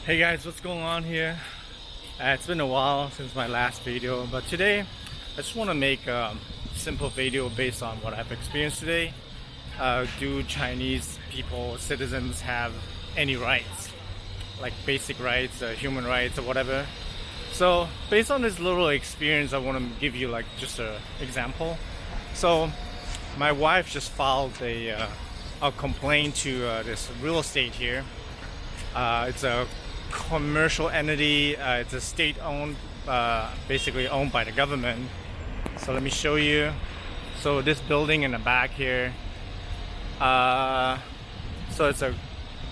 Hey guys, what's going on here? It's been a while since my last video, but today I just want to make a simple video based on what I've experienced today. Do Chinese people, citizens, have any rights? Like basic rights, human rights, or whatever. So based on this little experience, I want to give you like just an example. So my wife just filed a complaint to this real estate here. It's a commercial entity. It's a state-owned, basically owned by the government. So let me show you. So this building in the back here. So it's a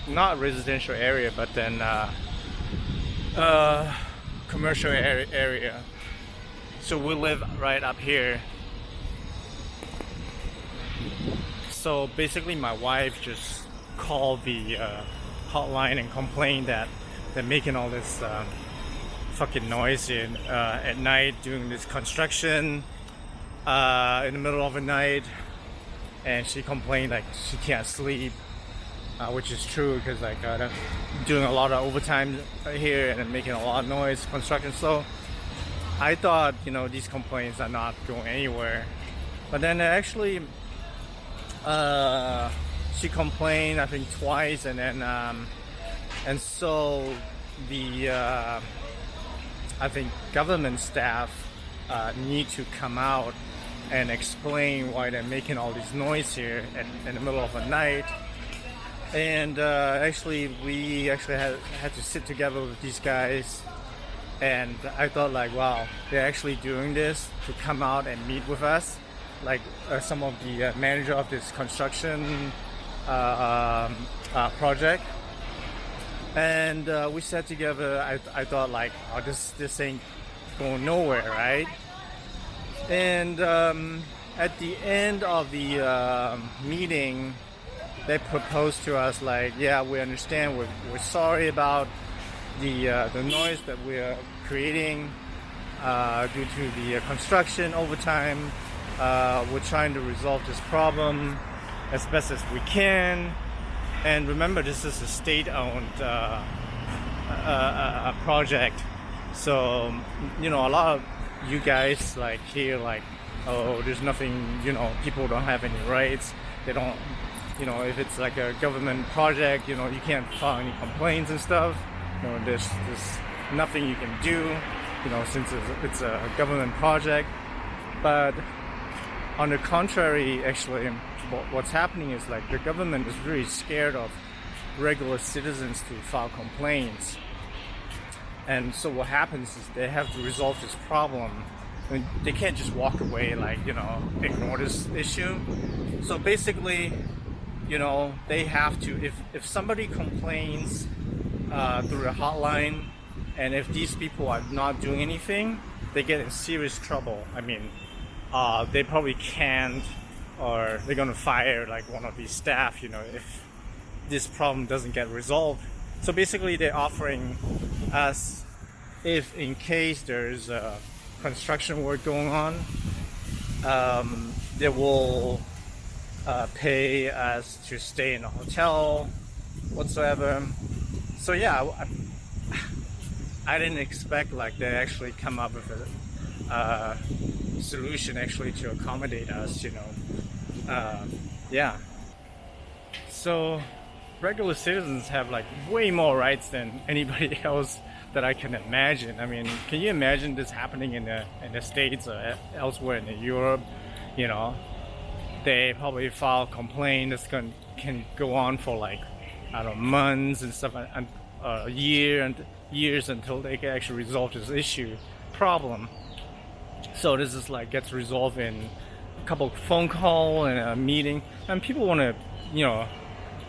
not residential area, but then commercial area. So we live right up here. So basically, my wife just called the hotline and complained that they're making all this fucking noise at night doing this construction in the middle of the night, and she complained like she can't sleep, which is true because like they're doing a lot of overtime here and making a lot of noise construction. So I thought, you know, these complaints are not going anywhere, but then actually she complained I think twice, and then and so the I think government staff need to come out and explain why they're making all this noise here in the middle of the night. And actually we had to sit together with these guys, and I thought like, wow, they're actually doing this to come out and meet with us, like some of the manager of this construction project. And we sat together. I thought like, oh, this ain't going nowhere, right? And at the end of the meeting, they proposed to us like, yeah, we understand, we're sorry about the noise that we're creating due to the construction overtime. We're trying to resolve this problem as best as we can. And remember, this is a state-owned project, so you know, a lot of you guys like here like, oh, there's nothing, you know, people don't have any rights. They don't, you know, if it's like a government project, you know, you can't file any complaints and stuff. You know, there's nothing you can do, you know, since it's a government project. But on the contrary, actually, what's happening is like the government is really scared of regular citizens to file complaints, and so what happens is they have to resolve this problem. I mean, they can't just walk away, like, you know, ignore this issue. So basically, you know, they have to, if somebody complains through a hotline, and if these people are not doing anything, they get in serious trouble. I mean, they probably can't, or they're gonna fire like one of these staff, you know, if this problem doesn't get resolved. So basically they're offering us, if in case there's construction work going on, they will pay us to stay in a hotel whatsoever. So yeah, I didn't expect like they actually come up with a solution actually to accommodate us, you know. Yeah. So regular citizens have like way more rights than anybody else that I can imagine. I mean, can you imagine this happening in the States or elsewhere in Europe? You know, they probably file a complaint that's can go on for like, I don't know, months and stuff, and a year and years until they can actually resolve this problem. So this is like gets resolved in a couple of phone call and a meeting, and people want to, you know,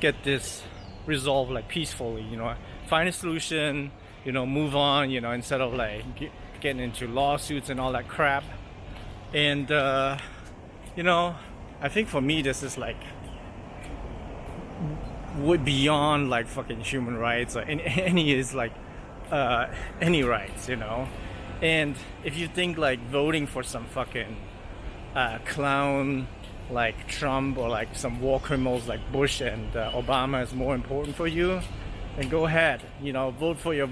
get this resolved like peacefully, you know, find a solution, you know, move on, you know, instead of like getting into lawsuits and all that crap. And you know, I think for me this is like way beyond like fucking human rights or any is like any rights, you know. And if you think like voting for some fucking clown like Trump or like some war criminals like Bush and Obama is more important for you, and go ahead, vote for your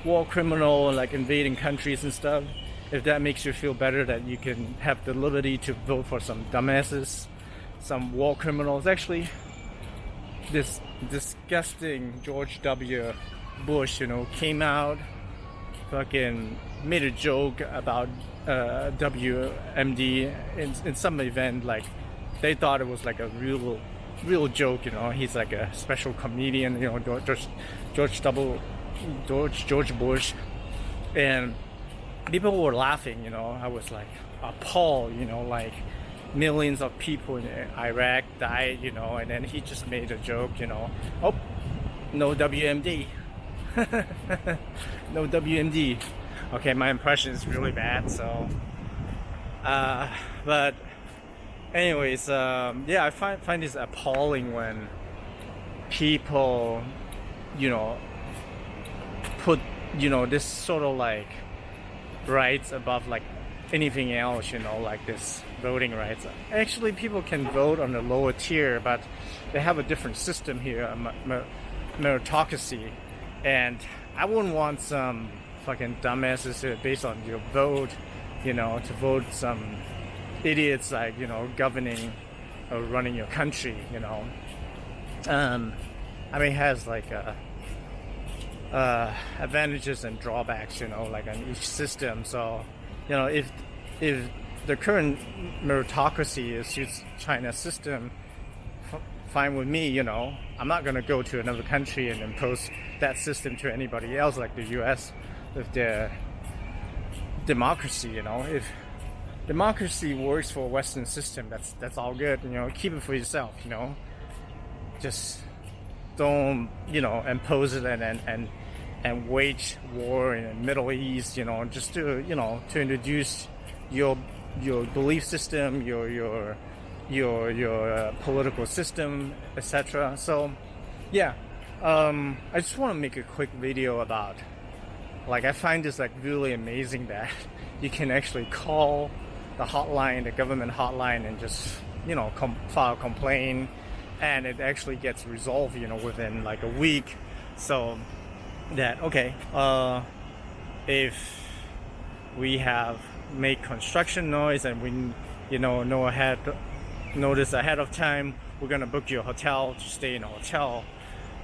war criminal, like invading countries and stuff. If that makes you feel better that you can have the liberty to vote for some dumbasses, some war criminals. Actually, this disgusting George W. Bush, came out, fucking made a joke about WMD in some event. Like, they thought it was like a real joke. He's like a special comedian. George Bush, and people were laughing. I was like appalled. Like millions of people in Iraq died. And then he just made a joke. Oh, no WMD. No WMD. Okay, my impression is really bad. So, but anyways, yeah, I find this appalling when people, put this sort of like rights above like anything else. Like this voting rights. Actually, people can vote on the lower tier, but they have a different system here, a meritocracy. And I wouldn't want some fucking dumbasses based on your vote, to vote some idiots like, governing or running your country, I mean, it has like advantages and drawbacks, like on each system. So, if the current meritocracy suits China's system, fine with me. I'm not going to go to another country and impose that system to anybody else, like the US with their democracy. If democracy works for a Western system, that's all good. Keep it for yourself. Just don't impose it and wage war in the Middle East. Just to to introduce your belief system, your political system, etc. So, yeah, I just want to make a quick video about, like, I find this like really amazing that you can actually call the hotline, the government hotline, and just file a complaint, and it actually gets resolved within like a week. So that, okay, if we have made construction noise and we notice ahead of time, we're gonna book you a hotel to stay in a hotel.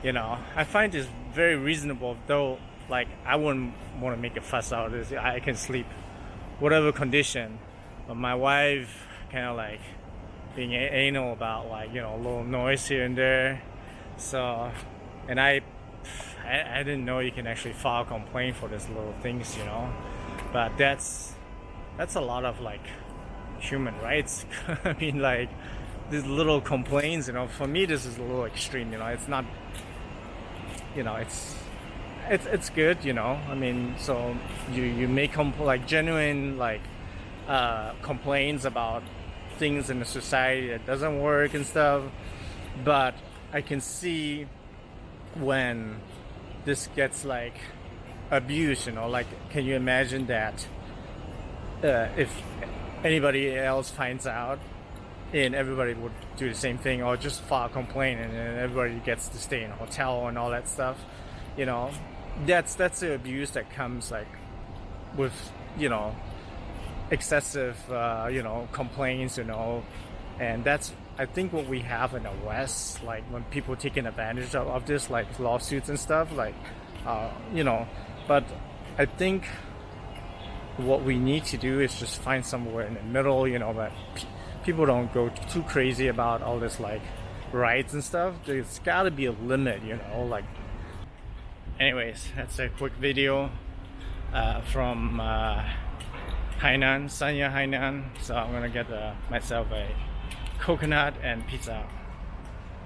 I find this very reasonable, though. Like, I wouldn't want to make a fuss out of this. I can sleep whatever condition, but my wife kind of like being anal about, like, a little noise here and there. So, and I didn't know you can actually file a complaint for these little things, but that's a lot of like human rights. I mean, like, these little complaints, for me this is a little extreme. It's not, it's good. I mean, so you make like genuine like complaints about things in the society that doesn't work and stuff, but I can see when this gets like abused. Like, can you imagine that if anybody else finds out and everybody would do the same thing, or just file a complaint and then everybody gets to stay in a hotel and all that stuff? That's the abuse that comes like with excessive complaints, and that's, I think, what we have in the West, like when people taking advantage of this, like lawsuits and stuff, like but I think what we need to do is just find somewhere in the middle, that people don't go too crazy about all this like rights and stuff. There's got to be a limit, like. Anyways, that's a quick video from Hainan, Sanya, Hainan. So I'm gonna get myself a coconut and pizza.